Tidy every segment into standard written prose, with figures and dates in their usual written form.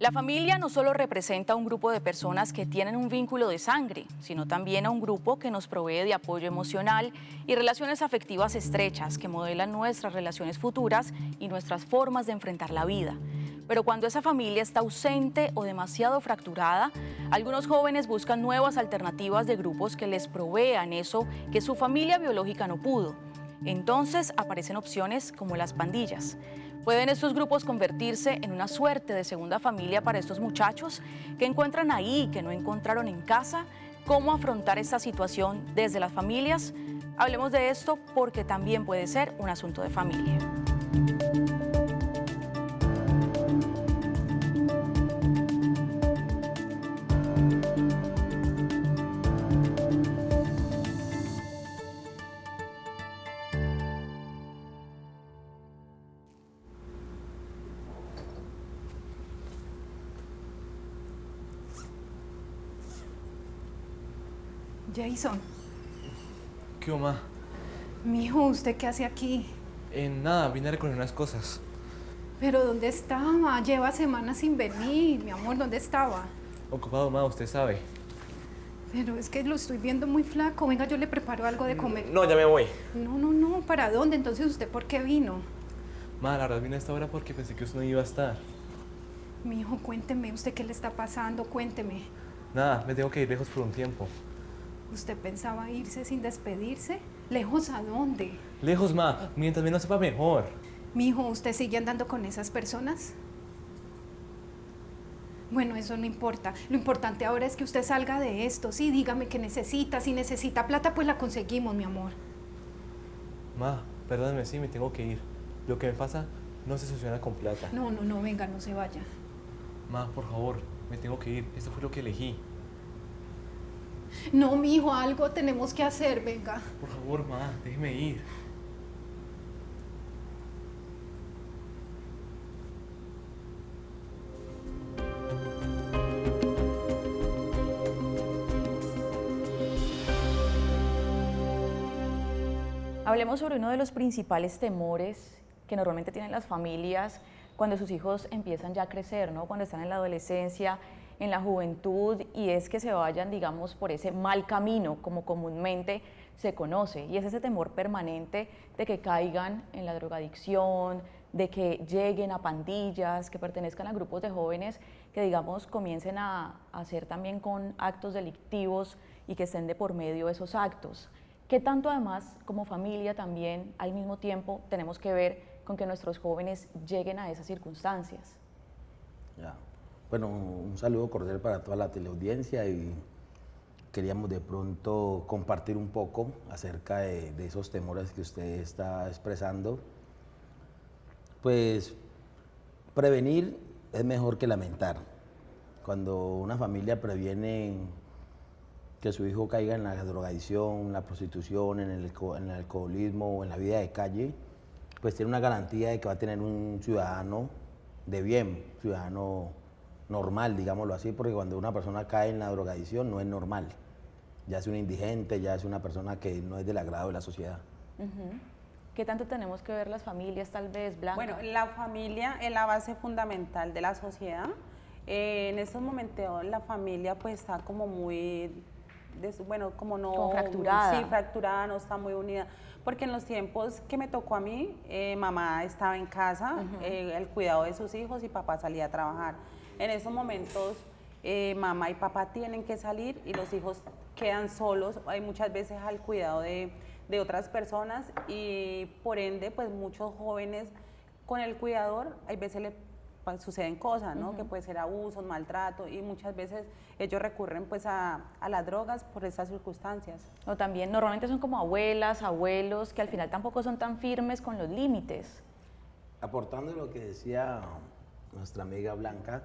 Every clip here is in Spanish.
La familia no solo representa a un grupo de personas que tienen un vínculo de sangre, sino también a un grupo que nos provee de apoyo emocional y relaciones afectivas estrechas que modelan nuestras relaciones futuras y nuestras formas de enfrentar la vida. Pero cuando esa familia está ausente o demasiado fracturada, algunos jóvenes buscan nuevas alternativas de grupos que les provean eso que su familia biológica no pudo. Entonces aparecen opciones como las pandillas. ¿Pueden estos grupos convertirse en una suerte de segunda familia para estos muchachos que encuentran ahí, que no encontraron en casa? ¿Cómo afrontar esta situación desde las familias? Hablemos de esto porque también puede ser un asunto de familia. Jason, ¿Qué hubo, ma? mijo, ¿usted qué hace aquí? Nada, vine a recoger unas cosas. ¿Pero dónde estaba? Lleva semanas sin venir, mi amor, ¿dónde estaba? Ocupado, ma, usted sabe. Pero es que lo estoy viendo muy flaco. Venga, yo le preparo algo de comer. No, ya me voy. No, ¿para dónde? Entonces, ¿usted por qué vino? Ma, la verdad vine a esta hora porque pensé que usted no iba a estar. Mijo, cuénteme, ¿usted qué le está pasando? Cuénteme. Nada, me tengo que ir lejos por un tiempo. ¿Usted pensaba irse sin despedirse? ¿Lejos a dónde? Lejos, ma, mientras menos sepa mejor. Mijo, ¿usted sigue andando con esas personas? Bueno, eso no importa. Lo importante ahora es que usted salga de esto. Sí, dígame qué necesita. Si necesita plata, pues la conseguimos, mi amor. Ma, perdóneme, sí, me tengo que ir. Lo que me pasa no se soluciona con plata. No, venga, no se vaya. Ma, por favor, me tengo que ir. Esto fue lo que elegí. No, mijo, algo tenemos que hacer, venga. Por favor, ma, déjeme ir. Hablemos sobre uno de los principales temores que normalmente tienen las familias cuando sus hijos empiezan ya a crecer, ¿no? Cuando están en la adolescencia, en la juventud, y es que se vayan, digamos, por ese mal camino, como comúnmente se conoce, y es ese temor permanente de que caigan en la drogadicción, de que lleguen a pandillas, que pertenezcan a grupos de jóvenes que, digamos, comiencen a hacer también con actos delictivos y que estén de por medio de esos actos. ¿Qué tanto además como familia también al mismo tiempo tenemos que ver con que nuestros jóvenes lleguen a esas circunstancias? Ya. Bueno, un saludo cordial para toda la teleaudiencia y queríamos de pronto compartir un poco acerca de esos temores que usted está expresando. Pues prevenir es mejor que lamentar. Cuando una familia previene que su hijo caiga en la drogadicción, la prostitución, en el alcoholismo o en la vida de calle, pues tiene una garantía de que va a tener un ciudadano de bien, ciudadano normal, digámoslo así, porque cuando una persona cae en la drogadicción no es normal, ya es un indigente, ya es una persona que no es del agrado de la sociedad. ¿Qué tanto tenemos que ver las familias tal vez, Blanca? Bueno, la familia es la base fundamental de la sociedad. En estos momentos la familia pues está como muy, como no... Como fracturada. Sí, fracturada, no está muy unida. Porque en los tiempos que me tocó a mí, mamá estaba en casa, el cuidado de sus hijos y papá salía a trabajar. En esos momentos mamá y papá tienen que salir y los hijos quedan solos, hay muchas veces al cuidado de otras personas y por ende pues muchos jóvenes con el cuidador hay veces pues, suceden cosas, ¿no? Que puede ser abusos, maltrato y muchas veces ellos recurren pues a las drogas por esas circunstancias. O también normalmente son como abuelas, abuelos que al final tampoco son tan firmes con los límites. Aportando lo que decía nuestra amiga Blanca,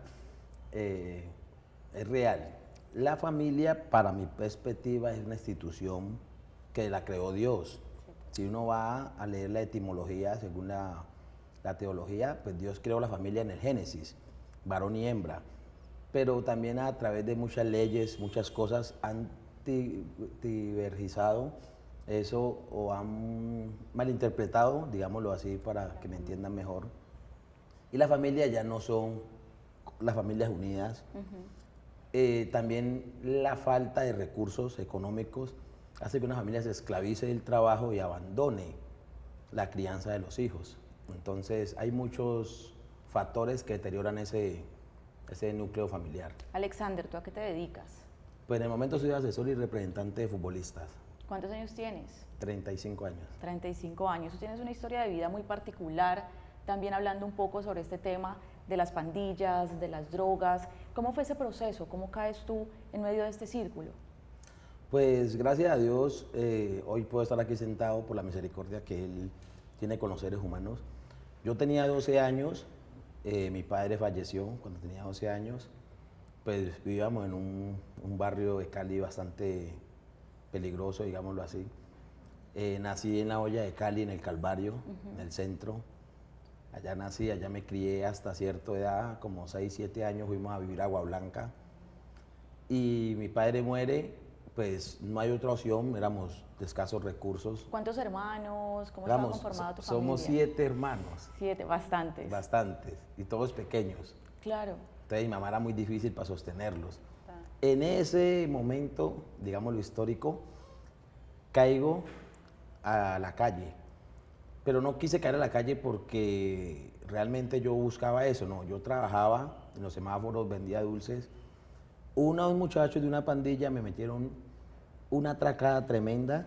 es real. La familia, para mi perspectiva, es una institución que la creó Dios. Si uno va a leer la etimología, según la teología, pues Dios creó la familia en el Génesis, varón y hembra. Pero también a través de muchas leyes, muchas cosas han divergizado eso o han malinterpretado, digámoslo así, para que me entiendan mejor. Y la familia ya no son las familias unidas. También la falta de recursos económicos hace que una familia se esclavice del trabajo y abandone la crianza de los hijos. Entonces hay muchos factores que deterioran ese núcleo familiar. Alexander, ¿tú a qué te dedicas? Pues en el momento soy asesor y representante de futbolistas, ¿Cuántos años tienes? 35 años. 35 años. Tú tienes una historia de vida muy particular, también hablando un poco sobre este tema de las pandillas, de las drogas. ¿Cómo fue ese proceso? ¿Cómo caes tú en medio de este círculo? Pues gracias a Dios, hoy puedo estar aquí sentado por la misericordia que Él tiene con los seres humanos. Yo tenía 12 años, mi padre falleció cuando tenía 12 años, pues vivíamos en un barrio de Cali bastante peligroso, digámoslo así. Nací en la olla de Cali, en el Calvario, en el centro. Allá nací, allá me crié hasta cierta edad, como 6, 7 años, fuimos a vivir a Agua Blanca. Y mi padre muere, pues no hay otra opción, éramos de escasos recursos. ¿Cuántos hermanos? ¿Cómo estaba conformada tu familia? Somos 7 hermanos. 7, bastantes. Bastantes, y todos pequeños. Claro. Entonces mi mamá era muy difícil para sostenerlos. En ese momento, digamos lo histórico, caigo a la calle. Pero no quise caer a la calle porque realmente yo buscaba eso, no. Yo trabajaba en los semáforos, vendía dulces. Unos muchachos de una pandilla me metieron una atracada tremenda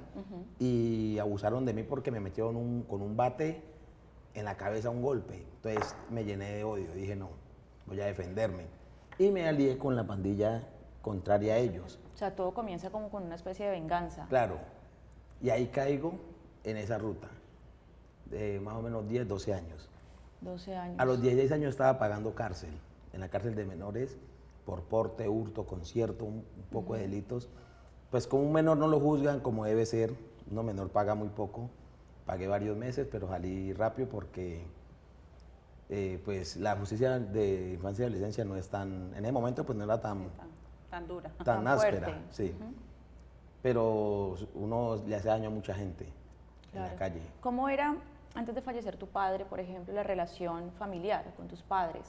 y abusaron de mí porque me metieron con un bate en la cabeza un golpe. Entonces me llené de odio, dije no, voy a defenderme. Y me alié con la pandilla contraria a ellos. O sea, todo comienza como con una especie de venganza. Claro, y ahí caigo en esa ruta, de más o menos 10, 12 años. 12 años. A los 16 años estaba pagando cárcel, en la cárcel de menores, por porte, hurto, concierto, un poco de delitos. Pues como un menor no lo juzgan como debe ser, un menor paga muy poco, pagué varios meses, pero salí rápido porque pues la justicia de infancia y adolescencia no es tan, en ese momento pues no era tan Tan dura. tan áspera, fuerte. sí. Pero uno le hace daño a mucha gente en la Claro. calle. ¿Cómo era, antes de fallecer tu padre, por ejemplo, la relación familiar con tus padres?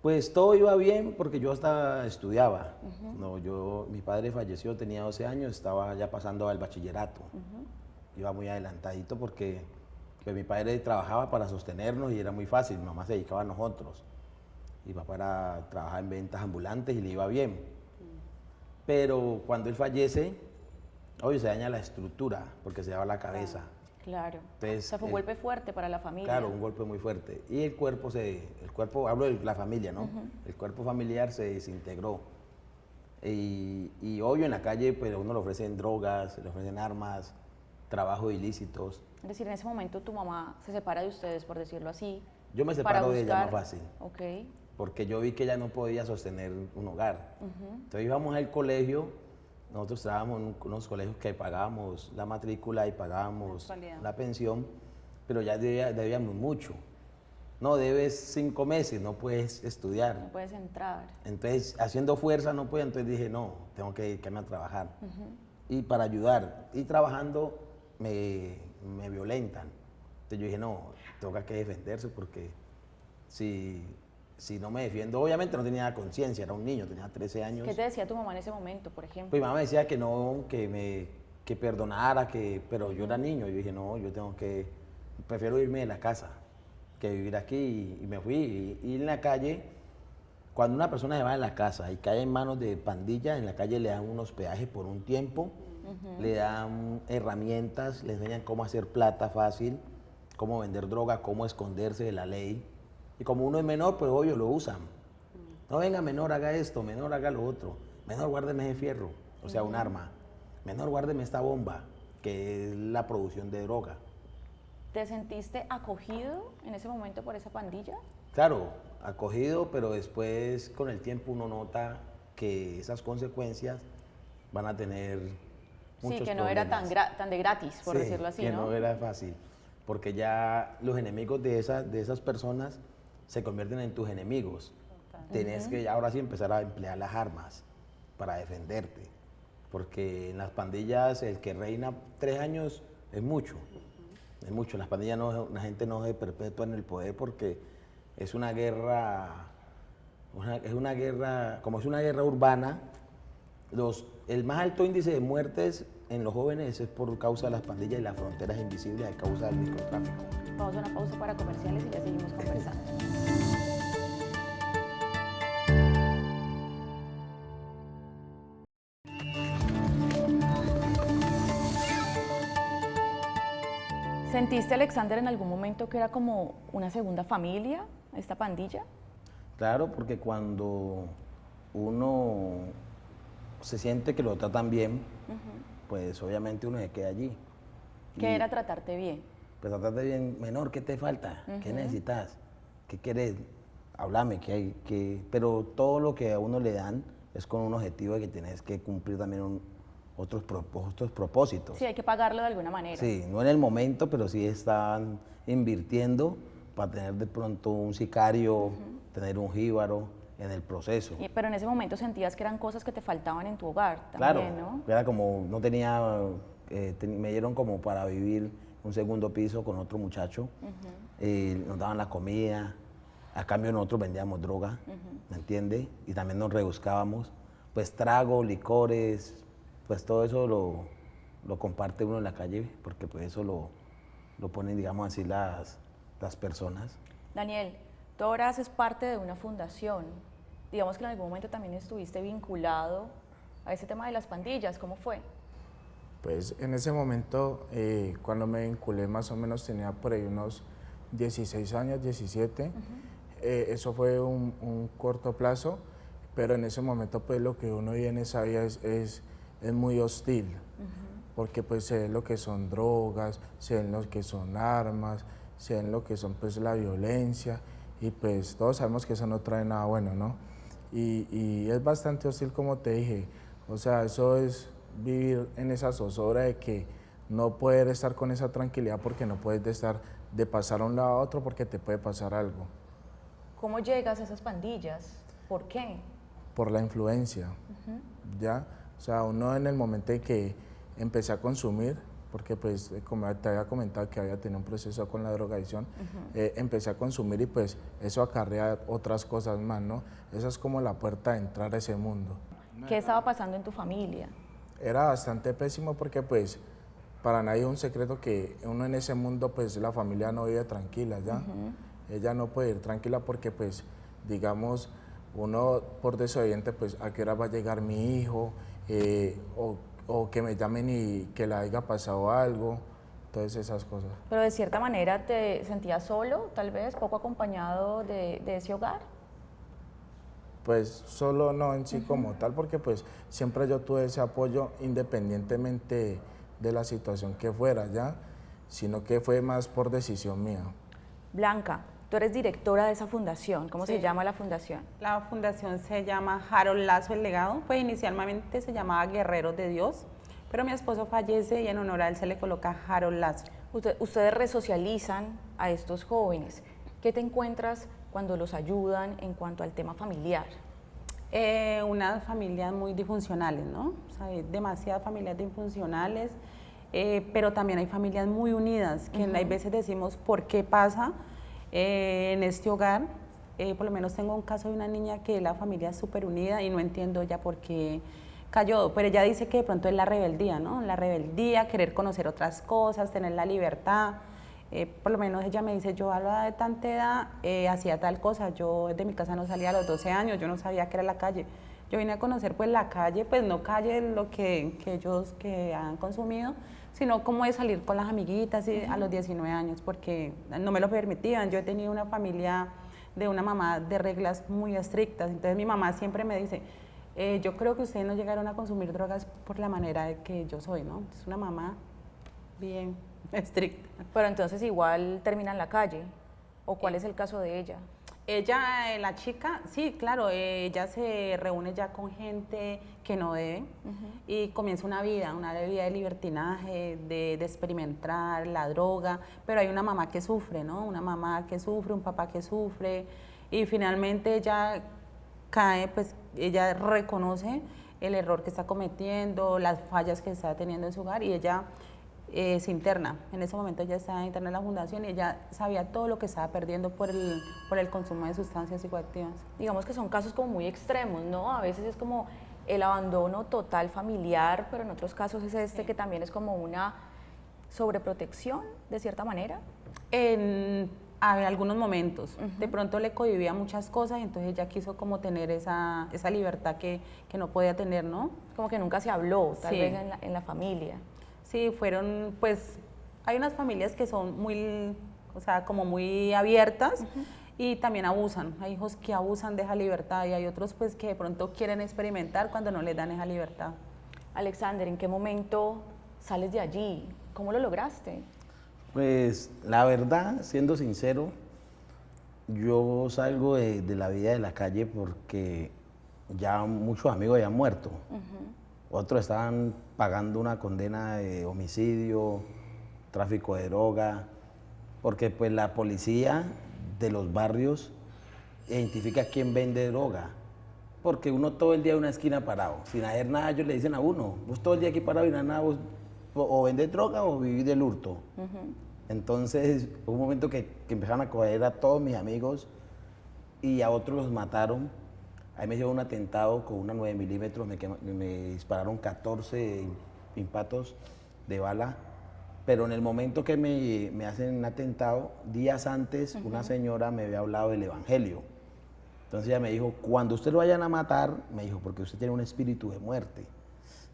Pues todo iba bien porque yo hasta estudiaba. No, mi padre falleció, tenía 12 años, estaba ya pasando al bachillerato. Iba muy adelantadito porque pues, mi padre trabajaba para sostenernos y era muy fácil, mi mamá se dedicaba a nosotros. Mi papá trabajaba en ventas ambulantes y le iba bien. Pero cuando él fallece, obvio se daña la estructura porque se daba la cabeza. Claro. Entonces, O sea, fue un golpe fuerte para la familia. Claro, un golpe muy fuerte. Y el cuerpo, hablo de la familia, ¿no? El cuerpo familiar se desintegró. Y obvio en la calle, pero uno le ofrecen drogas, le ofrecen armas, trabajo ilícitos. Es decir, en ese momento tu mamá se separa de ustedes, por decirlo así. Yo me para separo de ella buscar- más fácil, Ok. porque yo vi que ella no podía sostener un hogar. Entonces íbamos al colegio, nosotros trabajamos en unos colegios que pagábamos la matrícula y pagábamos Mensualidad. la pensión, pero ya debíamos mucho. No, debes 5 meses, no puedes estudiar. No puedes entrar. Entonces, haciendo fuerza no podía, entonces dije, no, tengo que dedicarme a trabajar. Y para ayudar, y trabajando me violentan. Entonces yo dije, no, tengo que defenderse porque si no me defiendo, obviamente no tenía conciencia, era un niño, tenía 13 años. ¿Qué te decía tu mamá en ese momento, por ejemplo? Pues mi mamá me decía que no, que perdonara, pero yo era niño, yo dije, no, prefiero irme de la casa que vivir aquí y me fui. Y en la calle, cuando una persona se va de la casa y cae en manos de pandillas, en la calle le dan unos peajes por un tiempo, le dan herramientas, le enseñan cómo hacer plata fácil, cómo vender droga, cómo esconderse de la ley. Y como uno es menor, pues obvio lo usan. No, venga, menor, haga esto, menor, haga lo otro. Menor, guárdeme ese fierro, o sea, un arma. Menor, guárdeme esta bomba, que es la producción de droga. ¿Te sentiste acogido en ese momento por esa pandilla? Claro, acogido, pero después con el tiempo uno nota que esas consecuencias van a tener muchos Sí, que no era problemas. tan de gratis, por Sí, decirlo así, que ¿no? no era fácil, porque ya los enemigos de esas personas se convierten en tus enemigos. Tenés que ahora sí empezar a emplear las armas para defenderte, porque en las pandillas el que reina 3 años es mucho, es mucho. En las pandillas la gente no se perpetúa en el poder porque es una guerra Es una guerra, como es una guerra urbana, el más alto índice de muertes en los jóvenes es por causa de las pandillas y las fronteras invisibles a causa del microtráfico. Vamos a una pausa para comerciales y ya seguimos conversando. ¿Sentiste, Alexander, en algún momento que era como una segunda familia, esta pandilla? Claro, porque cuando uno se siente que lo tratan bien, pues obviamente uno se queda allí. ¿Qué era tratarte bien? Pues tratarte bien, menor, ¿qué te falta? ¿Qué necesitas? ¿Qué quieres? Háblame, pero todo lo que a uno le dan es con un objetivo de que tienes que cumplir también otros propósitos. Sí, hay que pagarlo de alguna manera. Sí, no en el momento, pero sí están invirtiendo para tener de pronto un sicario, tener un jíbaro en el proceso. Pero en ese momento sentías que eran cosas que te faltaban en tu hogar Claro, también, ¿no? era como, no tenía, me dieron como para vivir un segundo piso con otro muchacho, nos daban la comida, a cambio nosotros vendíamos droga, ¿me entiende? Y también nos rebuscábamos, pues trago, licores, pues todo eso lo comparte uno en la calle, porque pues eso lo ponen, digamos así, las personas. Daniel, tú ahora haces parte de una fundación. Digamos que en algún momento también estuviste vinculado a ese tema de las pandillas. ¿Cómo fue? Pues en ese momento, cuando me vinculé, más o menos tenía por ahí unos 16 años, 17. Eso fue un corto plazo, pero en ese momento pues lo que uno vive en esa vida es muy hostil, porque pues se ve lo que son drogas, se ven lo que son armas, se ven lo que son pues la violencia, y pues todos sabemos que eso no trae nada bueno, ¿no? Y es bastante hostil, como te dije, o sea, eso es vivir en esa zozobra de que no poder estar con esa tranquilidad porque no puedes de pasar a un lado a otro porque te puede pasar algo. ¿Cómo llegas a esas pandillas? ¿Por qué? Por la influencia, ¿ya? O sea, uno en el momento en que empecé a consumir, porque pues como te había comentado que había tenido un proceso con la drogadicción, empecé a consumir y pues eso acarrea otras cosas más, ¿no? Esa es como la puerta de entrar a ese mundo. ¿Qué estaba pasando en tu familia? Era bastante pésimo porque pues para nadie es un secreto que uno en ese mundo pues la familia no vive tranquila, ¿ya? Ella no puede ir tranquila porque pues digamos uno por desobediente pues a qué hora va a llegar mi hijo, o que me llamen y que le haya pasado algo, todas esas cosas. Pero de cierta manera te sentías solo, tal vez, poco acompañado de ese hogar. Pues solo no en sí como tal, porque pues siempre yo tuve ese apoyo independientemente de la situación que fuera, ¿ya? Sino que fue más por decisión mía. Blanca, tú eres directora de esa fundación. ¿Cómo Sí. se llama la fundación? La fundación se llama Harold Lazo el Legado, pues inicialmente se llamaba Guerreros de Dios, pero mi esposo fallece y en honor a él se le coloca Harold Lazo. Ustedes resocializan a estos jóvenes. ¿Qué te encuentras cuando los ayudan en cuanto al tema familiar? Unas familias muy disfuncionales, ¿no? O sea, hay demasiadas familias disfuncionales, pero también hay familias muy unidas, que hay veces decimos, ¿por qué pasa en este hogar? Por lo menos tengo un caso de una niña que la familia es súper unida y no entiendo ya por qué cayó, pero ella dice que de pronto es la rebeldía, ¿no? La rebeldía, querer conocer otras cosas, tener la libertad. Por lo menos ella me dice, yo a la de tanta edad hacía tal cosa, yo de mi casa no salía a los 12 años, yo no sabía qué era la calle. Yo vine a conocer pues la calle, pues no calle lo que ellos que han consumido, sino cómo es salir con las amiguitas a los 19 años, porque no me lo permitían. Yo he tenido una familia de una mamá de reglas muy estrictas, entonces mi mamá siempre me dice, yo creo que ustedes no llegaron a consumir drogas por la manera de que yo soy, ¿no? Es una mamá bien estricta. Pero entonces igual termina en la calle. ¿O cuál es el caso de ella? Ella, la chica, sí, claro, ella se reúne ya con gente que no debe y comienza una vida de libertinaje, de experimentar la droga, pero hay una mamá que sufre, ¿no? Una mamá que sufre, un papá que sufre y finalmente ella cae, pues ella reconoce el error que está cometiendo, las fallas que está teniendo en su hogar y ella se interna. En ese momento ella estaba interna en la fundación y ella sabía todo lo que estaba perdiendo por el consumo de sustancias psicoactivas. Digamos que son casos como muy extremos, ¿no? A veces es como el abandono total familiar, pero en otros casos es este que también es como una sobreprotección, de cierta manera. En algunos momentos, de pronto le cohibía muchas cosas y entonces ella quiso como tener esa libertad que no podía tener, ¿no? Como que nunca se habló, tal Sí. vez en la familia. Sí, fueron, pues, hay unas familias que son muy, o sea, como muy abiertas y también abusan. Hay hijos que abusan de esa libertad y hay otros, pues, que de pronto quieren experimentar cuando no les dan esa libertad. Alexander, ¿en qué momento sales de allí? ¿Cómo lo lograste? Pues la verdad, siendo sincero, yo salgo de la vida de la calle porque ya muchos amigos habían muerto. Otros estaban pagando una condena de homicidio, tráfico de droga, porque pues la policía de los barrios identifica quién vende droga. Porque uno todo el día en una esquina parado, sin hacer nada, ellos le dicen a uno, vos todo el día aquí parado y nada, vos o vendés droga o vivís del hurto. Entonces hubo un momento que empezaron a coger a todos mis amigos y a otros los mataron. Ahí me hicieron un atentado con una 9 milímetros, me dispararon 14 impactos de bala, pero en el momento que me hacen un atentado, días antes, una señora me había hablado del Evangelio. Entonces ella me dijo, cuando usted lo vayan a matar, me dijo, porque usted tiene un espíritu de muerte.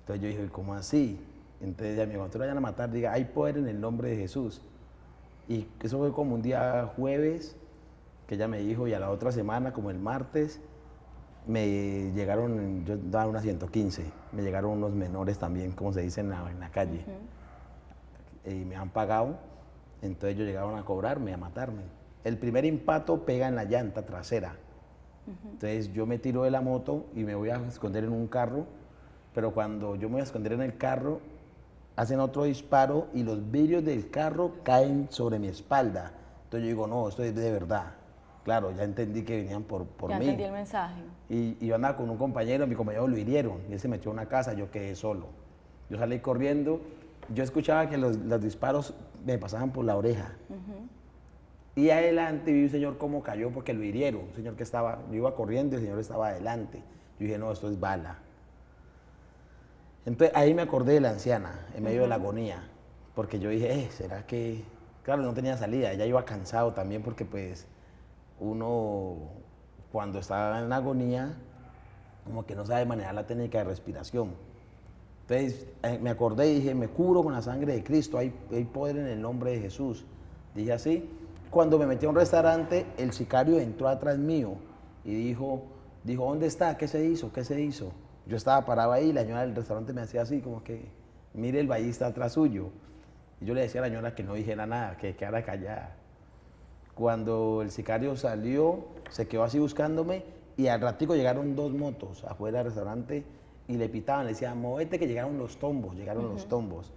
Entonces yo dije, ¿cómo así? Entonces ella me dijo, cuando usted lo vayan a matar, diga, hay poder en el nombre de Jesús. Y eso fue como un día jueves, que ella me dijo, y a la otra semana, como el martes, me llegaron, yo daba una 115, me llegaron unos menores también, como se dice en la calle, y me han pagado, entonces ellos llegaron a cobrarme, a matarme. El primer impacto pega en la llanta trasera, entonces yo me tiro de la moto y me voy a esconder en un carro, pero cuando yo me voy a esconder en el carro, hacen otro disparo y los vidrios del carro caen sobre mi espalda. Entonces yo digo, no, esto es de verdad. Claro, ya entendí que venían por Ya mí. entendí el mensaje. Y yo andaba con un compañero, mi compañero lo hirieron, y él se metió a una casa, yo quedé solo. Yo salí corriendo, yo escuchaba que los disparos me pasaban por la oreja. Y adelante vi un señor cómo cayó porque lo hirieron, un señor que estaba, yo iba corriendo y el señor estaba adelante. Yo dije, no, esto es bala. Entonces ahí me acordé de la anciana, en medio de la agonía, porque yo dije, ¿será que...? Claro, no tenía salida, ella iba cansado también porque pues uno cuando está en agonía como que no sabe manejar la técnica de respiración. Entonces me acordé y dije, me cubro con la sangre de Cristo, hay poder en el nombre de Jesús. Dije así. Cuando me metí a un restaurante, el sicario entró atrás mío y dijo, ¿dónde está? ¿Qué se hizo? ¿Qué se hizo? Yo estaba parado ahí y la señora del restaurante me hacía así, como que, mire, el ballista atrás suyo. Y yo le decía a la señora que no dijera nada, que quedara callada. Cuando el sicario salió, se quedó así buscándome y al ratico llegaron 2 motos afuera del restaurante y le pitaban, le decían, movete que llegaron los tombos, los tombos.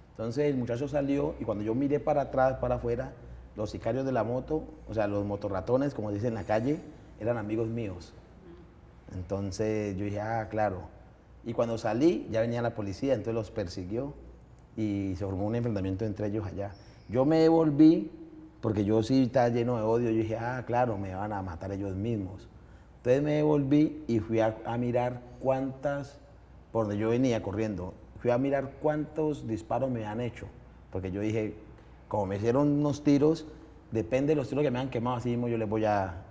Entonces el muchacho salió y cuando yo miré para atrás, para afuera, los sicarios de la moto, o sea, los motorratones, como dicen en la calle, eran amigos míos. Entonces yo dije, ah, claro. Y cuando salí, ya venía la policía, entonces los persiguió y se formó un enfrentamiento entre ellos allá. Yo me devolví, porque yo sí estaba lleno de odio, yo dije, ah, claro, me van a matar ellos mismos. Entonces me devolví y fui a mirar cuántas, por donde yo venía corriendo, fui a mirar cuántos disparos me han hecho, porque yo dije, como me hicieron unos tiros, depende de los tiros que me han quemado, así mismo yo les voy a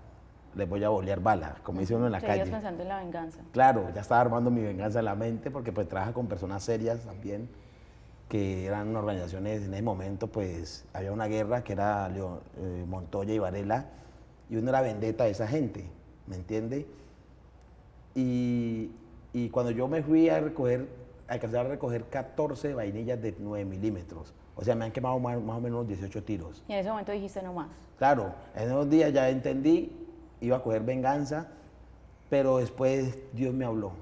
bolear balas, como dice uno en la Seguías calle. pensando en la venganza. Claro, ya estaba armando mi venganza en la mente, porque pues trabaja con personas serias también, que eran organizaciones, en ese momento pues había una guerra que era Montoya y Varela, y uno era vendetta de esa gente, ¿me entiende? Y cuando yo me fui a recoger, alcancé a recoger 14 vainillas de 9 milímetros. O sea, me han quemado más o menos 18 tiros. Y en ese momento dijiste no más. Claro, en esos días ya entendí, iba a coger venganza, pero después Dios me habló.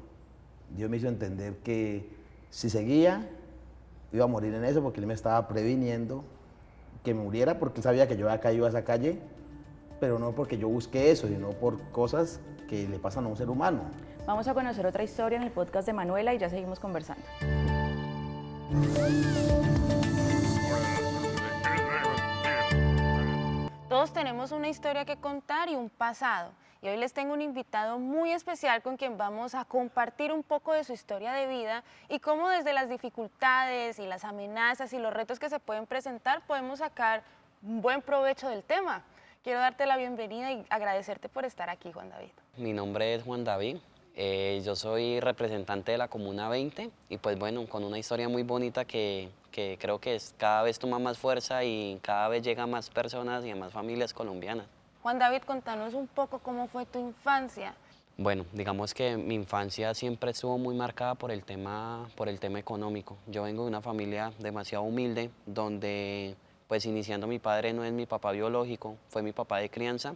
Dios me hizo entender que si seguía, iba a morir en eso, porque Él me estaba previniendo que me muriera, porque Él sabía que yo había caído a esa calle, pero no porque yo busqué eso, sino por cosas que le pasan a un ser humano. Vamos a conocer otra historia en el podcast de Manuela y ya seguimos conversando. Todos tenemos una historia que contar y un pasado. Y hoy les tengo un invitado muy especial con quien vamos a compartir un poco de su historia de vida y cómo desde las dificultades y las amenazas y los retos que se pueden presentar podemos sacar un buen provecho del tema. Quiero darte la bienvenida y agradecerte por estar aquí, Juan David. Mi nombre es Juan David, yo soy representante de la Comuna 20 y pues bueno, con una historia muy bonita que creo que cada vez toma más fuerza y cada vez llega a más personas y a más familias colombianas. Juan David, contanos un poco cómo fue tu infancia. Bueno, digamos que mi infancia siempre estuvo muy marcada por el tema económico. Yo vengo de una familia demasiado humilde, donde pues iniciando mi padre no es mi papá biológico, fue mi papá de crianza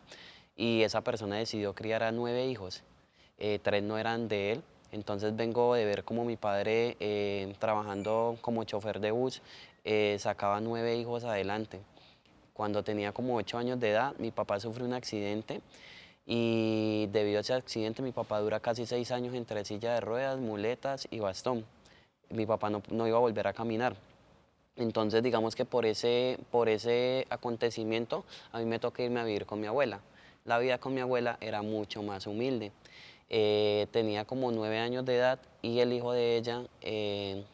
y esa persona decidió criar a 9 hijos, 3 no eran de él. Entonces vengo de ver cómo mi padre trabajando como chofer de bus sacaba 9 hijos adelante. Cuando tenía como 8 años de edad, mi papá sufrió un accidente y debido a ese accidente mi papá dura casi 6 años entre silla de ruedas, muletas y bastón. Mi papá no iba a volver a caminar. Entonces digamos que por ese acontecimiento a mí me tocó irme a vivir con mi abuela. La vida con mi abuela era mucho más humilde. Tenía como 9 años de edad y el hijo de ella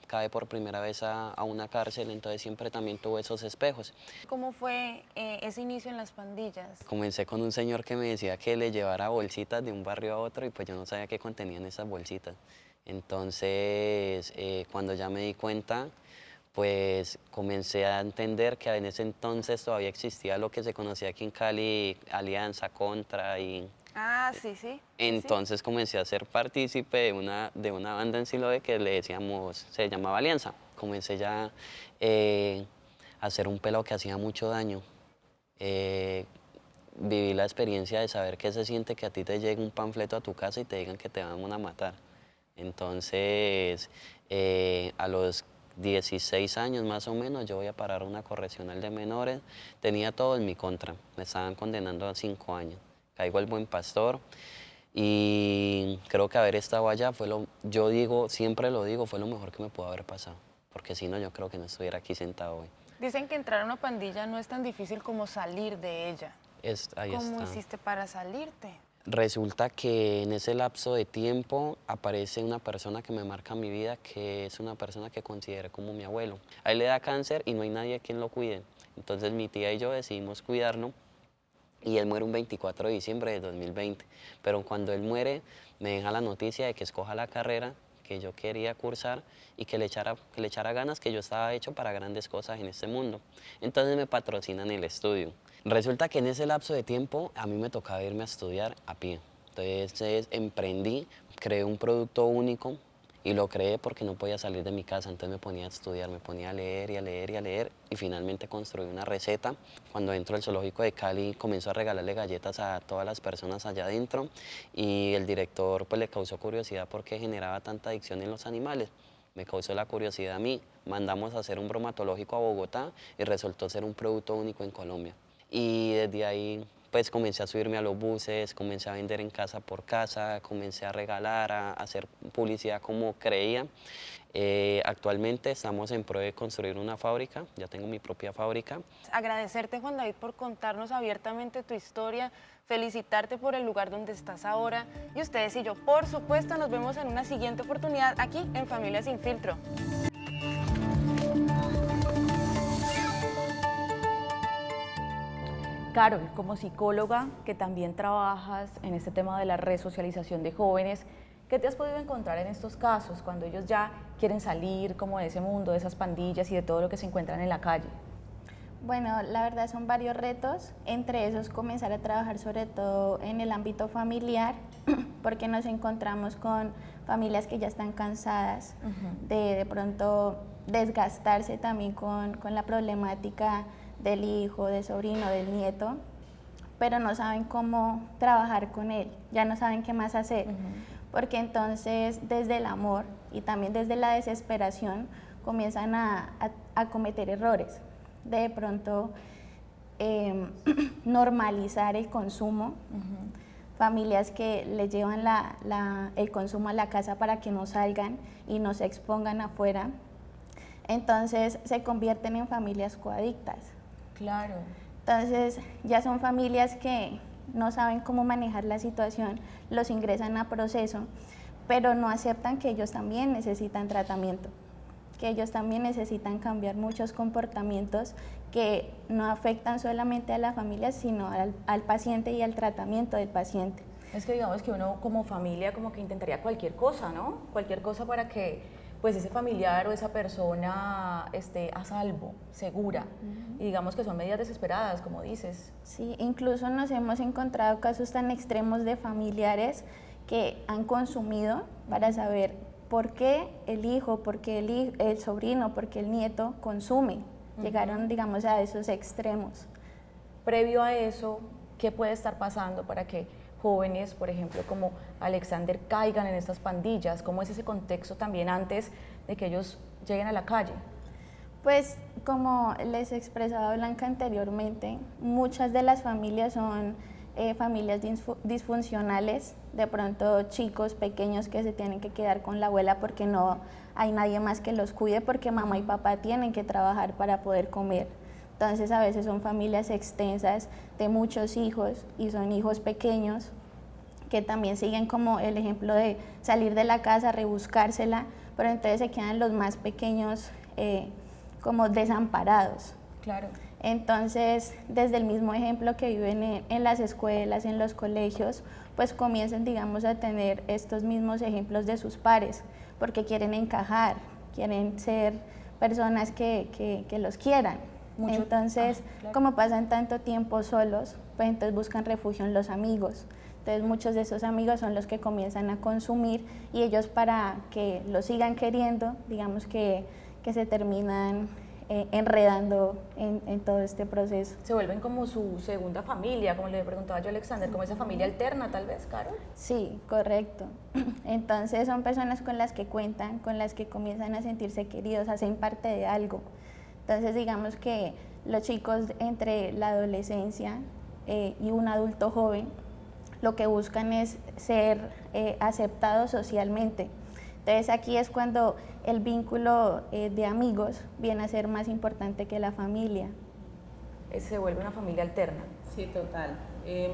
cae por primera vez a una cárcel, entonces siempre también tuvo esos espejos. ¿Cómo fue ese inicio en las pandillas? Comencé con un señor que me decía que le llevara bolsitas de un barrio a otro y pues yo no sabía qué contenían esas bolsitas. Entonces cuando ya me di cuenta, pues comencé a entender que en ese entonces todavía existía lo que se conocía aquí en Cali, Alianza, Contra y... Ah, sí, sí. Entonces comencé a ser partícipe de una banda en Siloé que le decíamos, se llamaba Alianza. Comencé ya a hacer un pelado que hacía mucho daño. Viví la experiencia de saber qué se siente que a ti te llegue un panfleto a tu casa y te digan que te van a matar. Entonces, a los 16 años más o menos, yo voy a parar a una correccional de menores. Tenía todo en mi contra, me estaban condenando a 5 años. Caigo al Buen Pastor y creo que haber estado allá yo digo, siempre lo digo, fue lo mejor que me pudo haber pasado, porque si no, yo creo que no estuviera aquí sentado hoy. Dicen que entrar a una pandilla no es tan difícil como salir de ella. Ahí ¿Cómo está. hiciste para salirte? Resulta que en ese lapso de tiempo aparece una persona que me marca mi vida, que es una persona que considero como mi abuelo. A él le da cáncer y no hay nadie a quien lo cuide. Entonces mi tía y yo decidimos cuidarlo. Y él muere un 24 de diciembre de 2020. Pero cuando él muere, me deja la noticia de que escoja la carrera que yo quería cursar y que le echara ganas, que yo estaba hecho para grandes cosas en este mundo. Entonces me patrocinan el estudio. Resulta que en ese lapso de tiempo a mí me tocaba irme a estudiar a pie. Entonces emprendí, creé un producto único y lo creé porque no podía salir de mi casa, entonces me ponía a estudiar, me ponía a leer y a leer y a leer y finalmente construí una receta. Cuando entro al zoológico de Cali comenzó a regalarle galletas a todas las personas allá adentro y el director pues le causó curiosidad porque generaba tanta adicción en los animales. Me causó la curiosidad a mí, mandamos a hacer un bromatológico a Bogotá y resultó ser un producto único en Colombia. Y desde ahí pues comencé a subirme a los buses, comencé a vender en casa por casa, comencé a regalar, a hacer publicidad como creía. Actualmente estamos en pro de construir una fábrica, ya tengo mi propia fábrica. Agradecerte, Juan David, por contarnos abiertamente tu historia, felicitarte por el lugar donde estás ahora y ustedes y yo, por supuesto, nos vemos en una siguiente oportunidad aquí en Familia Sin Filtro. Carol, como psicóloga que también trabajas en este tema de la resocialización de jóvenes, ¿qué te has podido encontrar en estos casos cuando ellos ya quieren salir como de ese mundo, de esas pandillas y de todo lo que se encuentran en la calle? Bueno, la verdad son varios retos, entre esos comenzar a trabajar sobre todo en el ámbito familiar, porque nos encontramos con familias que ya están cansadas de pronto desgastarse también con la problemática del hijo, del sobrino, del nieto, pero no saben cómo trabajar con él, ya no saben qué más hacer, porque entonces desde el amor y también desde la desesperación comienzan a cometer errores, de pronto normalizar el consumo, familias que le llevan el consumo a la casa para que no salgan y no se expongan afuera, entonces se convierten en familias coadictas. Claro. Entonces ya son familias que no saben cómo manejar la situación, los ingresan a proceso, pero no aceptan que ellos también necesitan tratamiento, que ellos también necesitan cambiar muchos comportamientos que no afectan solamente a la familia, sino al paciente y al tratamiento del paciente. Es que digamos que uno como familia como que intentaría cualquier cosa, ¿no? Cualquier cosa para que pues ese familiar o esa persona esté a salvo, segura. Y digamos que son medidas desesperadas, como dices. Sí, incluso nos hemos encontrado casos tan extremos de familiares que han consumido para saber por qué el hijo, por qué el sobrino, por qué el nieto consume. Llegaron, digamos, a esos extremos. Previo a eso, ¿qué puede estar pasando para que jóvenes, por ejemplo, como Alexander, caigan en estas pandillas? ¿Cómo es ese contexto también antes de que ellos lleguen a la calle? Pues, como les expresaba Blanca anteriormente, muchas de las familias son familias disfuncionales, de pronto chicos pequeños que se tienen que quedar con la abuela porque no hay nadie más que los cuide, porque mamá y papá tienen que trabajar para poder comer. Entonces a veces son familias extensas de muchos hijos y son hijos pequeños que también siguen como el ejemplo de salir de la casa, rebuscársela, pero entonces se quedan los más pequeños como desamparados. Claro. Entonces, desde el mismo ejemplo que viven en las escuelas, en los colegios, pues comienzan, digamos, a tener estos mismos ejemplos de sus pares, porque quieren encajar, quieren ser personas que los quieran. Entonces, claro. Como pasan tanto tiempo solos, pues entonces buscan refugio en los amigos. Entonces muchos de esos amigos son los que comienzan a consumir y ellos, para que los sigan queriendo, digamos que se terminan enredando en todo este proceso. Se vuelven como su segunda familia, como le preguntaba yo a Alexander, como esa familia alterna tal vez, Carol. Sí, correcto. Entonces son personas con las que cuentan, con las que comienzan a sentirse queridos, hacen parte de algo. Entonces digamos que los chicos entre la adolescencia y un adulto joven lo que buscan es ser aceptados socialmente. Entonces aquí es cuando el vínculo de amigos viene a ser más importante que la familia. Se vuelve una familia alterna. Sí, total.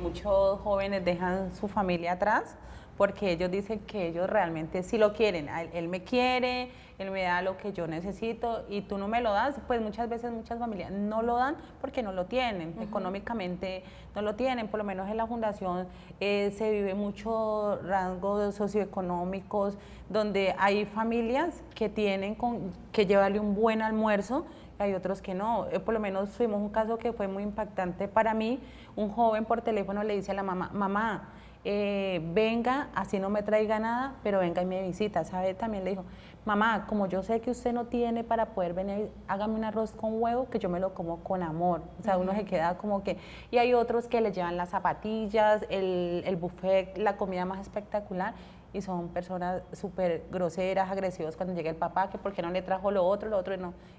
Muchos jóvenes dejan su familia atrás porque ellos dicen que ellos realmente sí lo quieren. Él me quiere, él me da lo que yo necesito y tú no me lo das. Pues muchas veces muchas familias no lo dan porque no lo tienen, económicamente no lo tienen. Por lo menos en la fundación se vive mucho rasgos socioeconómicos, donde hay familias que tienen que llevarle un buen almuerzo, hay otros que no. Por lo menos tuvimos un caso que fue muy impactante para mí. Un joven por teléfono le dice a la mamá, mamá, venga, así no me traiga nada, pero venga y me visita, ¿sabe? También le dijo, mamá, como yo sé que usted no tiene para poder venir, hágame un arroz con huevo que yo me lo como con amor. O sea, uno se queda como que... Y hay otros que les llevan las zapatillas, el buffet, la comida más espectacular, y son personas súper groseras, agresivas cuando llega el papá, que por qué no le trajo lo otro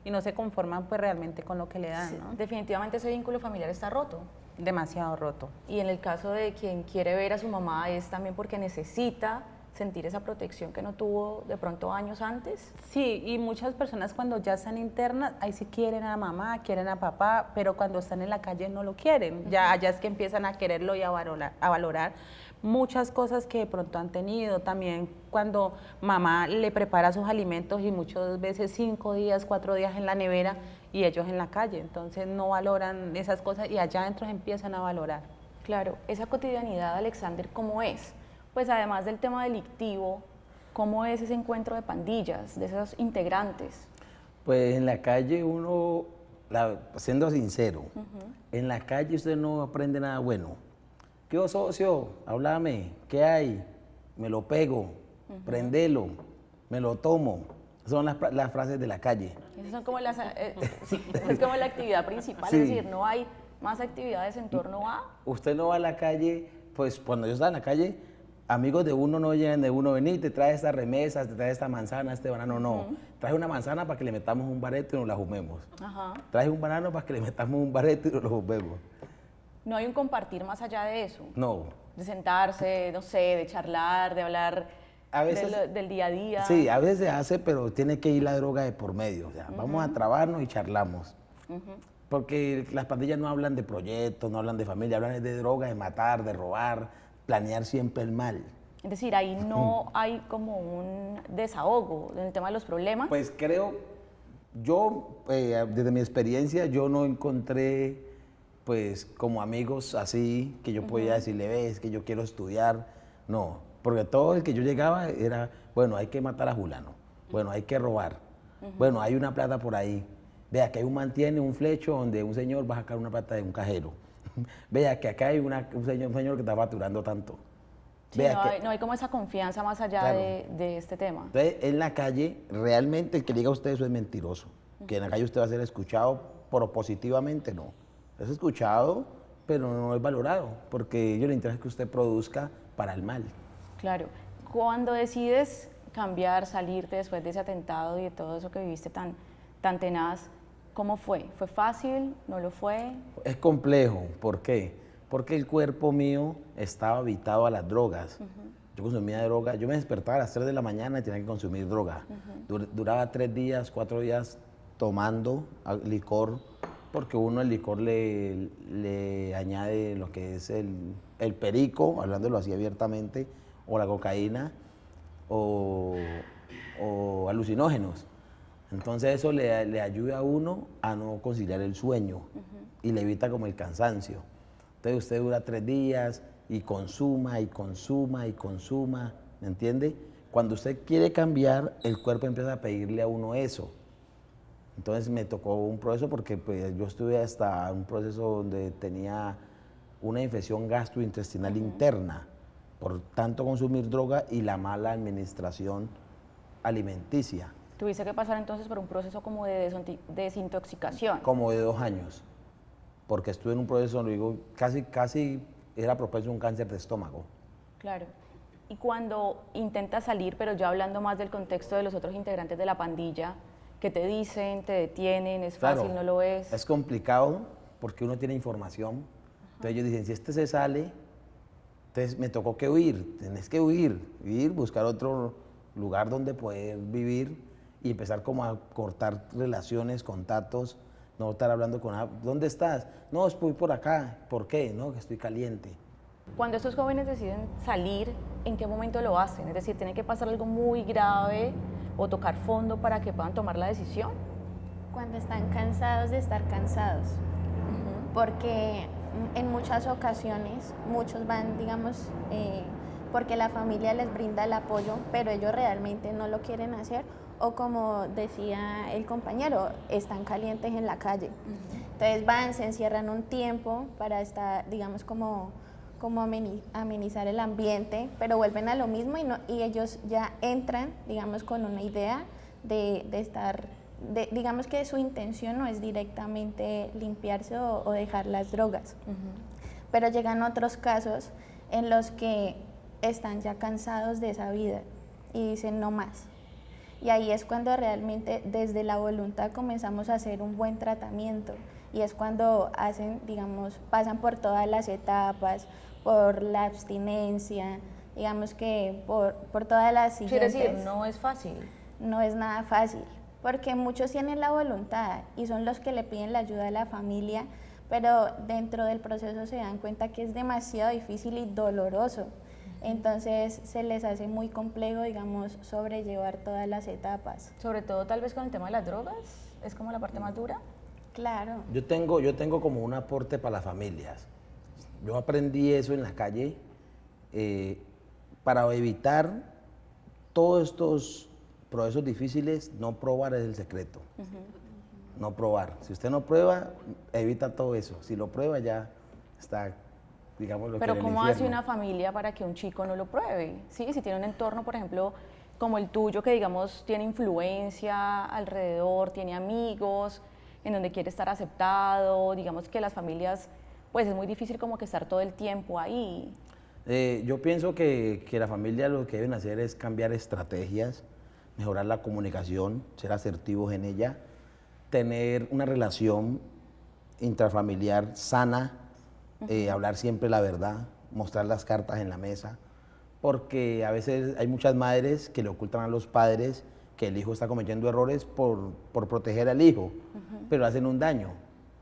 y no se conforman pues realmente con lo que le dan, ¿no? Definitivamente ese vínculo familiar está roto. Demasiado roto. Y en el caso de quien quiere ver a su mamá es también porque necesita sentir esa protección que no tuvo de pronto años antes. Sí, y muchas personas cuando ya están internas, ahí sí quieren a mamá, quieren a papá, pero cuando están en la calle no lo quieren. Ya allá es que empiezan a quererlo y a valorar muchas cosas que de pronto han tenido. También cuando mamá le prepara sus alimentos y muchas veces 5 días, 4 días en la nevera y ellos en la calle, entonces no valoran esas cosas y allá adentro empiezan a valorar. Claro, esa cotidianidad, Alexander, ¿cómo es? Pues además del tema delictivo, ¿cómo es ese encuentro de pandillas, de esos integrantes? Pues en la calle uno, siendo sincero, en la calle usted no aprende nada bueno. ¿Qué socio? Háblame, ¿qué hay? Me lo pego, prendelo, me lo tomo. Son las frases de la calle. Esas son como es como la actividad principal, Sí. es decir, no hay más actividades en torno a... Usted no va a la calle, pues cuando yo estaba en la calle, amigos de uno no llegan de uno, vení, te trae esta remesa, te trae esta manzana, este banano, no. Trae una manzana para que le metamos un bareto y nos la fumemos. Trae un banano para que le metamos un bareto y nos lo fumemos. No hay un compartir más allá de eso. No. De sentarse, no sé, de charlar, de hablar A veces, del día a día. Sí, a veces se hace, pero tiene que ir la droga de por medio. O sea, vamos a trabarnos y charlamos. Porque las pandillas no hablan de proyectos, no hablan de familia, hablan de droga, de matar, de robar, planear siempre el mal. Es decir, ahí no hay como un desahogo en el tema de los problemas. Pues creo, yo, desde mi experiencia, yo no encontré, pues, como amigos así, que yo podía decirle, ves, que yo quiero estudiar. No, porque todo el que yo llegaba era, bueno, hay que matar a Julano, bueno, hay que robar, bueno, hay una plata por ahí. Vea que hay un mantiene, un flecho donde un señor va a sacar una plata de un cajero. Vea que acá hay un señor que está facturando tanto. Sí, no hay como esa confianza más allá Claro. de este tema. Entonces, en la calle, realmente el que diga a usted eso es mentiroso. Que en la calle usted va a ser escuchado, pero positivamente no. Es escuchado, pero no es valorado, porque a ellos les interesa que usted produzca para el mal. Claro. Cuando decides cambiar, salirte después de ese atentado y de todo eso que viviste tan tenaz, ¿cómo fue? ¿Fue fácil? ¿No lo fue? Es complejo, ¿por qué? Porque el cuerpo mío estaba habitado a las drogas. Yo consumía droga, yo me despertaba a las 3 de la mañana y tenía que consumir droga. Duraba 3 días, 4 días tomando licor, porque uno el licor le añade lo que es el perico, hablándolo así abiertamente, o la cocaína, o alucinógenos. Entonces eso le ayuda a uno a no conciliar el sueño y le evita como el cansancio. Entonces usted dura 3 días y consuma y consuma y consuma, ¿me entiende? Cuando usted quiere cambiar, el cuerpo empieza a pedirle a uno eso. Entonces me tocó un proceso porque pues, yo estuve hasta un proceso donde tenía una infección gastrointestinal interna por tanto consumir droga y la mala administración alimenticia. Tuviste que pasar entonces por un proceso como de desintoxicación. Como de 2 años, porque estuve en un proceso donde digo, casi era propenso a un cáncer de estómago. Claro. Y cuando intentas salir, pero ya hablando más del contexto de los otros integrantes de la pandilla, ¿qué te dicen? ¿Te detienen? ¿Es fácil? Claro, ¿No lo es? Es complicado porque uno tiene información. Entonces ellos dicen, si este se sale, entonces me tocó que huir. Tenés que huir, buscar otro lugar donde poder vivir y empezar como a cortar relaciones, contactos, no estar hablando con, ¿dónde estás? No, estoy por acá. ¿Por qué? No, que estoy caliente. Cuando estos jóvenes deciden salir, ¿en qué momento lo hacen? Es decir, ¿tiene que pasar algo muy grave o tocar fondo para que puedan tomar la decisión? Cuando están cansados de estar cansados. Porque en muchas ocasiones muchos van, digamos, porque la familia les brinda el apoyo, pero ellos realmente no lo quieren hacer, o como decía el compañero, están calientes en la calle. Entonces van, se encierran un tiempo para estar, digamos, como amenizar el ambiente, pero vuelven a lo mismo y ellos ya entran, digamos, con una idea de estar, digamos que su intención no es directamente limpiarse o dejar las drogas. Pero llegan otros casos en los que están ya cansados de esa vida y dicen no más. Y ahí es cuando realmente desde la voluntad comenzamos a hacer un buen tratamiento y es cuando hacen, digamos, pasan por todas las etapas, por la abstinencia, digamos que por todas las siguientes. Quiere decir, no es fácil. No es nada fácil, porque muchos tienen la voluntad y son los que le piden la ayuda a la familia, pero dentro del proceso se dan cuenta que es demasiado difícil y doloroso. Entonces se les hace muy complejo, digamos, sobrellevar todas las etapas. Sobre todo tal vez con el tema de las drogas, es como la parte más dura. Claro. Yo tengo como un aporte para las familias. Yo aprendí eso en la calle para evitar todos estos procesos difíciles. No probar es el secreto. No probar. Si usted no prueba, evita todo eso. Si lo prueba ya está, digamos, lo que en Pero el ¿cómo infierno. hace una familia para que un chico no lo pruebe? ¿Sí? Si tiene un entorno, por ejemplo, como el tuyo, que digamos tiene influencia alrededor, tiene amigos, en donde quiere estar aceptado, digamos que las familias, pues es muy difícil como que estar todo el tiempo ahí. Yo pienso que la familia lo que deben hacer es cambiar estrategias, mejorar la comunicación, ser asertivos en ella, tener una relación intrafamiliar sana, hablar siempre la verdad, mostrar las cartas en la mesa, porque a veces hay muchas madres que le ocultan a los padres que el hijo está cometiendo errores por proteger al hijo, pero hacen un daño,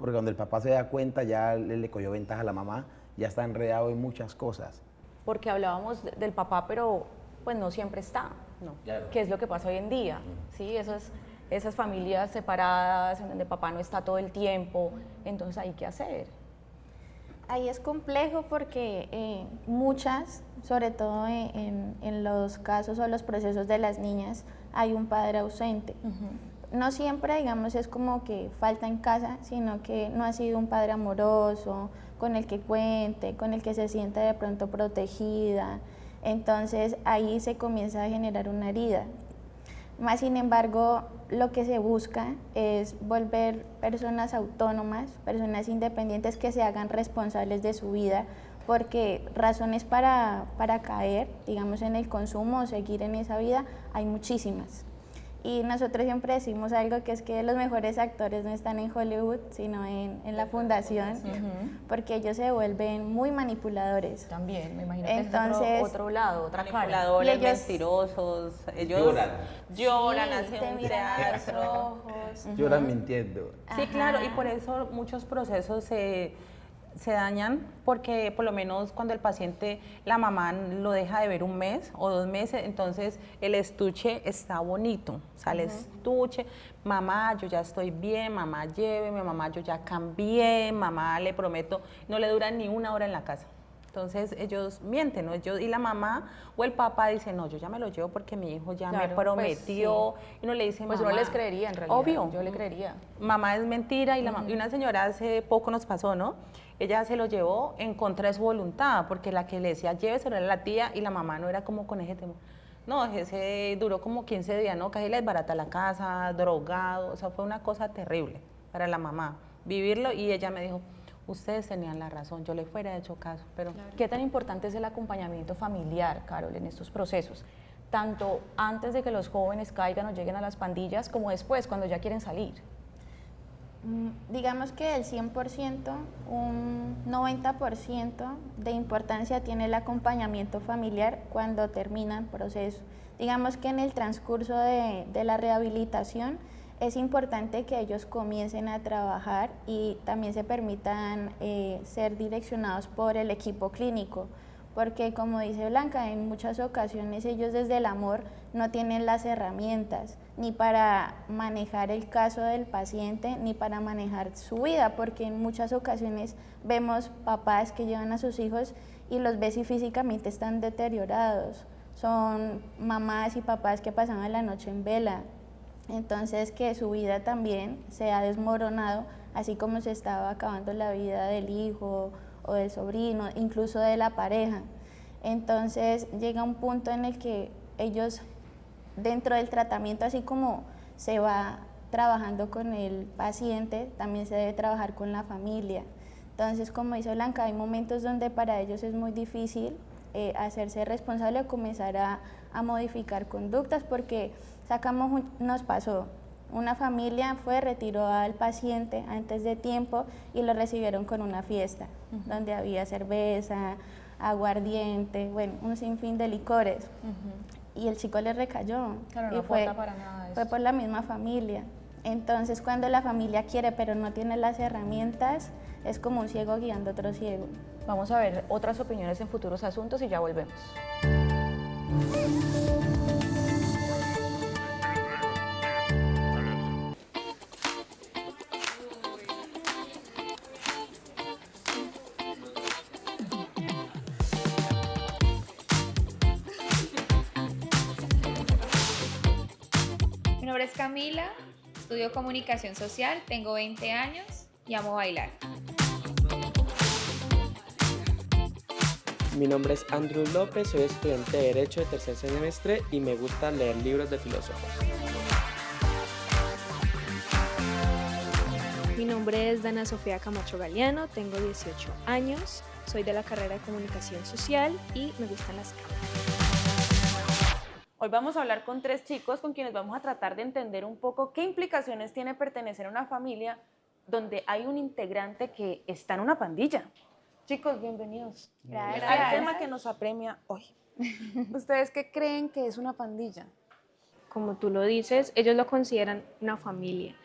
porque cuando el papá se da cuenta ya le cogió ventaja a la mamá, ya está enredado en muchas cosas. Porque hablábamos del papá, pero pues no siempre está, ¿no? Claro. ¿Qué es lo que pasa hoy en día? ¿Sí? Esas familias separadas, en donde papá no está todo el tiempo, entonces hay que hacer. Ahí es complejo porque muchas, sobre todo en los casos o los procesos de las niñas, hay un padre ausente. No siempre, digamos, es como que falta en casa, sino que no ha sido un padre amoroso, con el que cuente, con el que se sienta de pronto protegida. Entonces ahí se comienza a generar una herida. Más sin embargo, lo que se busca es volver personas autónomas, personas independientes que se hagan responsables de su vida, porque razones para caer, digamos, en el consumo o seguir en esa vida hay muchísimas. Y nosotros siempre decimos algo, que es que los mejores actores no están en Hollywood, sino en la fundación, porque ellos se vuelven muy manipuladores. También, me imagino Entonces, que es otro lado, otra cara. Manipuladores, Y ellos- mentirosos, ellos lloran, Sí, hacen te un miran a los teatro. ojos. Lloran mintiendo. Sí, claro, y por eso muchos procesos se dañan, porque por lo menos cuando el paciente, la mamá lo deja de ver un mes o 2 meses, entonces el estuche está bonito, o sea, el estuche, mamá, yo ya estoy bien, mamá, lléveme, mamá, yo ya cambié, mamá, le prometo, no le dura ni 1 hora en la casa. Entonces ellos mienten, ¿no? Y la mamá o el papá dice, no, yo ya me lo llevo porque mi hijo ya Claro, me pues, prometió, y uno le dice, Pues mamá, uno les creería en realidad. obvio, Yo le creería. mamá es mentira, y una señora hace poco nos pasó, ¿no? Ella se lo llevó en contra de su voluntad, porque la que le decía lléveselo era la tía y la mamá no era como con ese tema. No, ese duró como 15 días, ¿no? Casi le desbarata la casa, drogado, o sea, fue una cosa terrible para la mamá vivirlo, y ella me dijo, ustedes tenían la razón, yo le fuera hecho caso, pero... ¿Qué tan importante es el acompañamiento familiar, Carol, en estos procesos? Tanto antes de que los jóvenes caigan o lleguen a las pandillas, como después, cuando ya quieren salir. Digamos que del 100%, un 90% de importancia tiene el acompañamiento familiar cuando termina el proceso. Digamos que en el transcurso de la rehabilitación es importante que ellos comiencen a trabajar y también se permitan ser direccionados por el equipo clínico, porque como dice Blanca, en muchas ocasiones ellos desde el amor no tienen las herramientas ni para manejar el caso del paciente ni para manejar su vida, porque en muchas ocasiones vemos papás que llevan a sus hijos y los ves y físicamente están deteriorados, son mamás y papás que pasaban la noche en vela, entonces que su vida también se ha desmoronado, así como se estaba acabando la vida del hijo o del sobrino, incluso de la pareja. Entonces llega un punto en el que ellos, dentro del tratamiento, así como se va trabajando con el paciente, también se debe trabajar con la familia. Entonces, como dice Blanca, hay momentos donde para ellos es muy difícil hacerse responsable o comenzar a modificar conductas, porque nos pasó, una familia retiró al paciente antes de tiempo y lo recibieron con una fiesta, donde había cerveza, aguardiente, bueno, un sinfín de licores. Y el chico le recayó. Claro, no y aporta para nada eso. fue por la misma familia. Entonces, cuando la familia quiere pero no tiene las herramientas, es como un ciego guiando a otro ciego. Vamos a ver otras opiniones en futuros asuntos y ya volvemos. Mi nombre es Camila, estudio comunicación social, tengo 20 años y amo bailar. Mi nombre es Andrew López, soy estudiante de Derecho de tercer semestre y me gusta leer libros de filósofos. Mi nombre es Dana Sofía Camacho Galeano, tengo 18 años, soy de la carrera de comunicación social y me gustan las cámaras. Hoy vamos a hablar con 3 chicos con quienes vamos a tratar de entender un poco qué implicaciones tiene pertenecer a una familia donde hay un integrante que está en una pandilla. Chicos, bienvenidos al tema que nos apremia hoy. ¿Ustedes qué creen que es una pandilla? Como tú lo dices, ellos lo consideran una familia.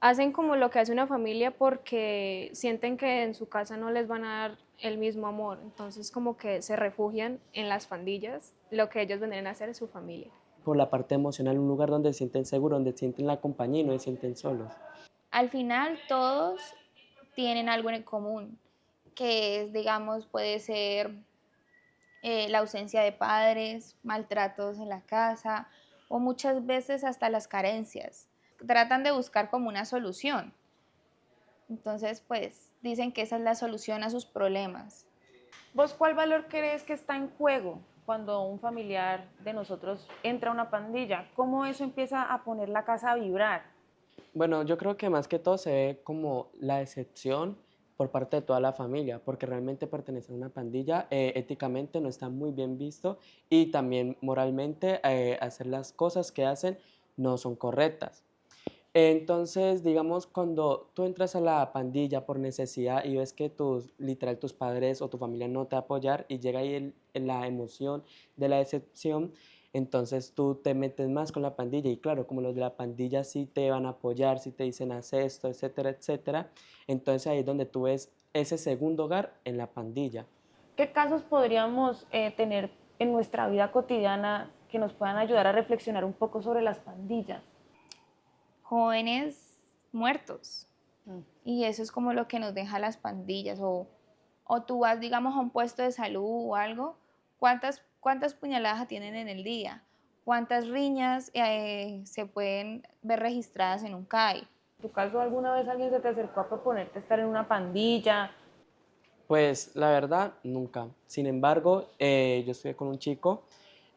hacen como lo que hace una familia porque sienten que en su casa no les van a dar el mismo amor, entonces como que se refugian en las pandillas, lo que ellos vendrían a hacer es su familia. Por la parte emocional, un lugar donde se sienten seguros, donde sienten la compañía y no se sienten solos. Al final todos tienen algo en común, que es, digamos, puede ser la ausencia de padres, maltratos en la casa o muchas veces hasta las carencias. Tratan de buscar como una solución. Entonces, pues, dicen que esa es la solución a sus problemas. ¿Vos cuál valor crees que está en juego cuando un familiar de nosotros entra a una pandilla? ¿Cómo eso empieza a poner la casa a vibrar? Bueno, yo creo que más que todo se ve como la decepción por parte de toda la familia, porque realmente pertenecer a una pandilla éticamente no está muy bien visto y también moralmente hacer las cosas que hacen no son correctas. Entonces, digamos, cuando tú entras a la pandilla por necesidad y ves que literal tus padres o tu familia no te apoyar y llega ahí la emoción de la decepción, entonces tú te metes más con la pandilla y claro, como los de la pandilla sí te van a apoyar, sí te dicen haz esto, etcétera, etcétera, entonces ahí es donde tú ves ese segundo hogar en la pandilla. ¿Qué casos podríamos tener en nuestra vida cotidiana que nos puedan ayudar a reflexionar un poco sobre las pandillas? Jóvenes muertos. Y eso es como lo que nos deja las pandillas. O tú vas, digamos, a un puesto de salud o algo, ¿cuántas puñaladas tienen en el día? ¿Cuántas riñas se pueden ver registradas en un CAI? ¿En tu caso alguna vez alguien se te acercó a proponerte estar en una pandilla? Pues la verdad, nunca. Sin embargo, yo estuve con un chico.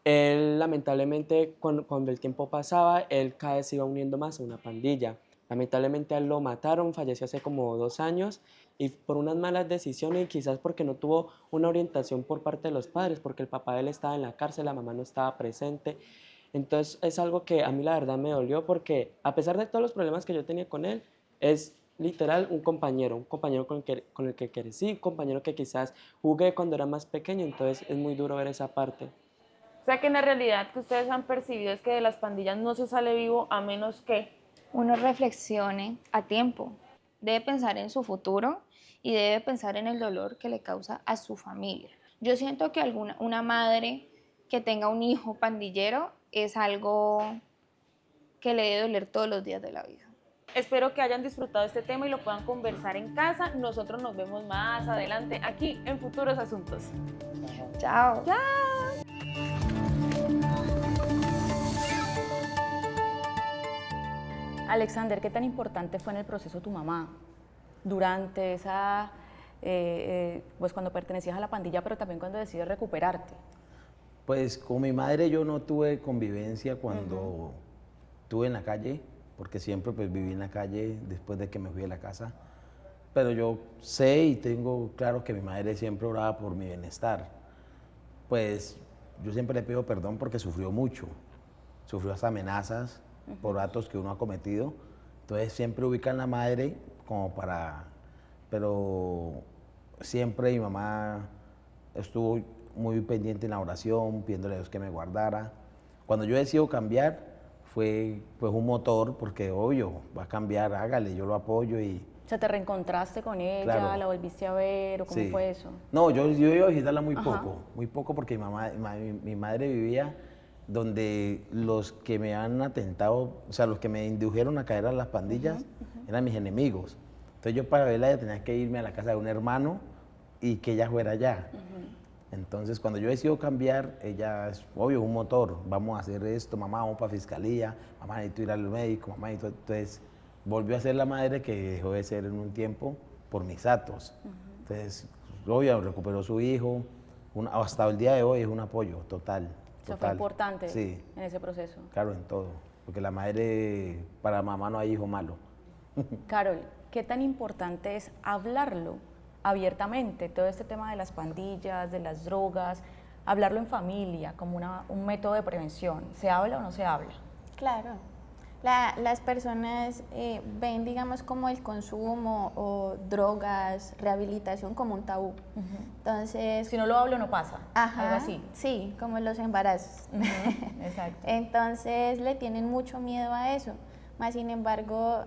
Él lamentablemente cuando el tiempo pasaba, él cada vez se iba uniendo más a una pandilla. Lamentablemente a él lo mataron, falleció hace como 2 años y por unas malas decisiones y quizás porque no tuvo una orientación por parte de los padres, porque el papá de él estaba en la cárcel, la mamá no estaba presente. Entonces es algo que a mí la verdad me dolió porque a pesar de todos los problemas que yo tenía con él, es literal un compañero con el que crecí, un compañero que quizás jugué cuando era más pequeño, entonces es muy duro ver esa parte. O sea que en la realidad que ustedes han percibido es que de las pandillas no se sale vivo a menos que uno reflexione a tiempo. Debe pensar en su futuro y debe pensar en el dolor que le causa a su familia. Yo siento que una madre que tenga un hijo pandillero es algo que le debe doler todos los días de la vida. Espero que hayan disfrutado este tema y lo puedan conversar en casa. Nosotros nos vemos más adelante aquí en Futuros Asuntos. Chao. Chao. Alexander, ¿qué tan importante fue en el proceso tu mamá durante esa, pues cuando pertenecías a la pandilla, pero también cuando decides recuperarte? Pues con mi madre yo no tuve convivencia cuando estuve en la calle, porque siempre pues viví en la calle después de que me fui de la casa. Pero yo sé y tengo claro que mi madre siempre oraba por mi bienestar. Pues yo siempre le pido perdón porque sufrió mucho, sufrió hasta amenazas por actos que uno ha cometido. Entonces siempre ubican a la madre como para... Pero siempre mi mamá estuvo muy pendiente en la oración, pidiéndole a Dios que me guardara. Cuando yo decido cambiar, fue pues un motor, porque obvio, va a cambiar, hágale, yo lo apoyo y... O sea, ¿te reencontraste con ella? Claro. ¿La volviste a ver? ¿O cómo fue eso? No, yo iba a visitarla muy poco, porque mi madre vivía donde los que me han atentado, o sea, los que me indujeron a caer a las pandillas, eran mis enemigos. Entonces yo para verla tenía que irme a la casa de un hermano y que ella fuera allá. Entonces cuando yo decido cambiar, ella es obvio, un motor, vamos a hacer esto, mamá, vamos para fiscalía, mamá, necesito ir al médico, mamá, necesito... Entonces volvió a ser la madre que dejó de ser en un tiempo por mis actos. Entonces, obvio, recuperó su hijo, hasta el día de hoy es un apoyo total. O sea, fue importante sí, en ese proceso. Claro, en todo, porque la madre, para mamá no hay hijo malo. Carol, ¿qué tan importante es hablarlo abiertamente, todo este tema de las pandillas, de las drogas, hablarlo en familia como un método de prevención? ¿Se habla o no se habla? Claro. Las personas ven, digamos, como el consumo o drogas, rehabilitación como un tabú. Entonces, si no lo hablo no pasa, algo así. Sí, como los embarazos. Exacto. Entonces le tienen mucho miedo a eso. Más sin embargo,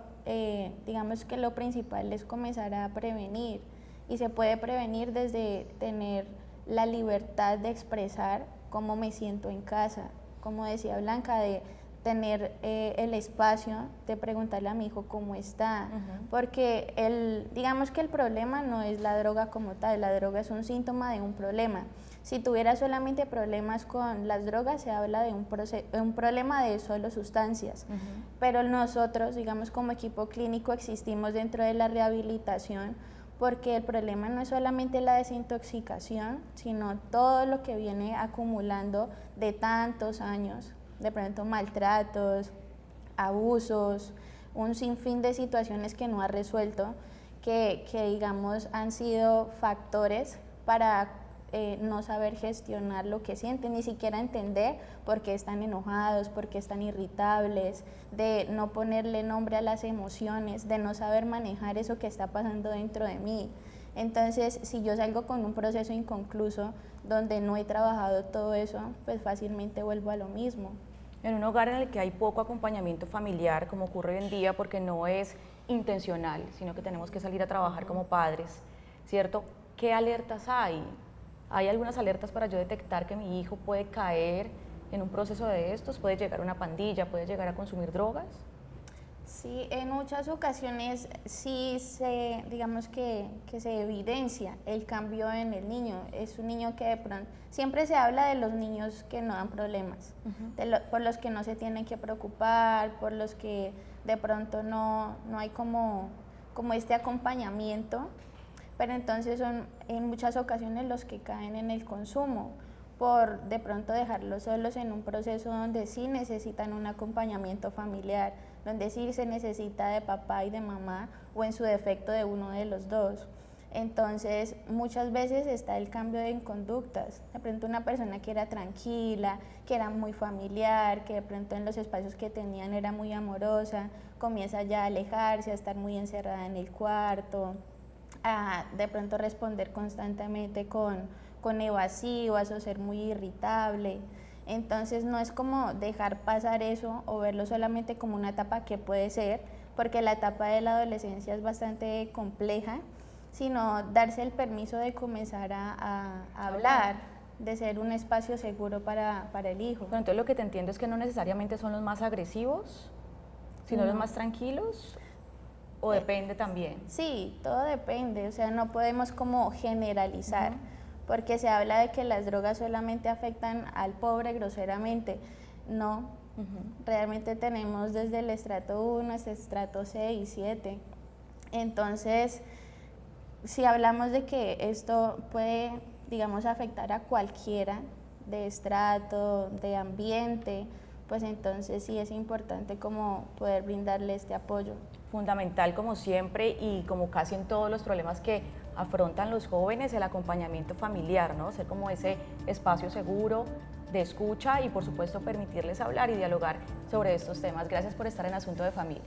digamos que lo principal es comenzar a prevenir, y se puede prevenir desde tener la libertad de expresar cómo me siento en casa, como decía Blanca, de tener el espacio de preguntarle a mi hijo cómo está, porque digamos que el problema no es la droga como tal, la droga es un síntoma de un problema. Si tuviera solamente problemas con las drogas, se habla de un problema de solo sustancias, pero nosotros, digamos como equipo clínico, existimos dentro de la rehabilitación, porque el problema no es solamente la desintoxicación, sino todo lo que viene acumulando de tantos años, de pronto maltratos, abusos, un sinfín de situaciones que no ha resuelto, que digamos han sido factores para no saber gestionar lo que sienten, ni siquiera entender por qué están enojados, por qué están irritables, de no ponerle nombre a las emociones, de no saber manejar eso que está pasando dentro de mí. Entonces, si yo salgo con un proceso inconcluso donde no he trabajado todo eso, pues fácilmente vuelvo a lo mismo. En un hogar en el que hay poco acompañamiento familiar, como ocurre hoy en día, porque no es intencional, sino que tenemos que salir a trabajar como padres, ¿cierto? ¿Qué alertas hay? ¿Hay algunas alertas para yo detectar que mi hijo puede caer en un proceso de estos? ¿Puede llegar a una pandilla? ¿Puede llegar a consumir drogas? Sí, en muchas ocasiones sí digamos que se evidencia el cambio en el niño. Es un niño que de pronto, siempre se habla de los niños que no dan problemas, por los que no se tienen que preocupar, por los que de pronto no hay como este acompañamiento, pero entonces son en muchas ocasiones los que caen en el consumo, por de pronto dejarlos solos en un proceso donde sí necesitan un acompañamiento familiar, donde sí se necesita de papá y de mamá, o en su defecto de uno de los dos. Entonces, muchas veces está el cambio en conductas. De pronto una persona que era tranquila, que era muy familiar, que de pronto en los espacios que tenían era muy amorosa, comienza ya a alejarse, a estar muy encerrada en el cuarto, a de pronto responder constantemente con evasivas o ser muy irritable. Entonces no es como dejar pasar eso o verlo solamente como una etapa que puede ser, porque la etapa de la adolescencia es bastante compleja, sino darse el permiso de comenzar a hablar, de ser un espacio seguro para el hijo. Bueno, entonces lo que te entiendo es que no necesariamente son los más agresivos, sino los más tranquilos. ¿O depende también? Sí, todo depende, o sea, no podemos como generalizar, porque se habla de que las drogas solamente afectan al pobre groseramente. No, realmente tenemos desde el estrato 1 hasta el estrato 6 y 7. Entonces, si hablamos de que esto puede, digamos, afectar a cualquiera de estrato, de ambiente, pues entonces sí es importante como poder brindarle este apoyo. Fundamental, como siempre, y como casi en todos los problemas que afrontan los jóvenes, el acompañamiento familiar, ¿no? Ser como ese espacio seguro de escucha y, por supuesto, permitirles hablar y dialogar sobre estos temas. Gracias por estar en Asunto de Familia.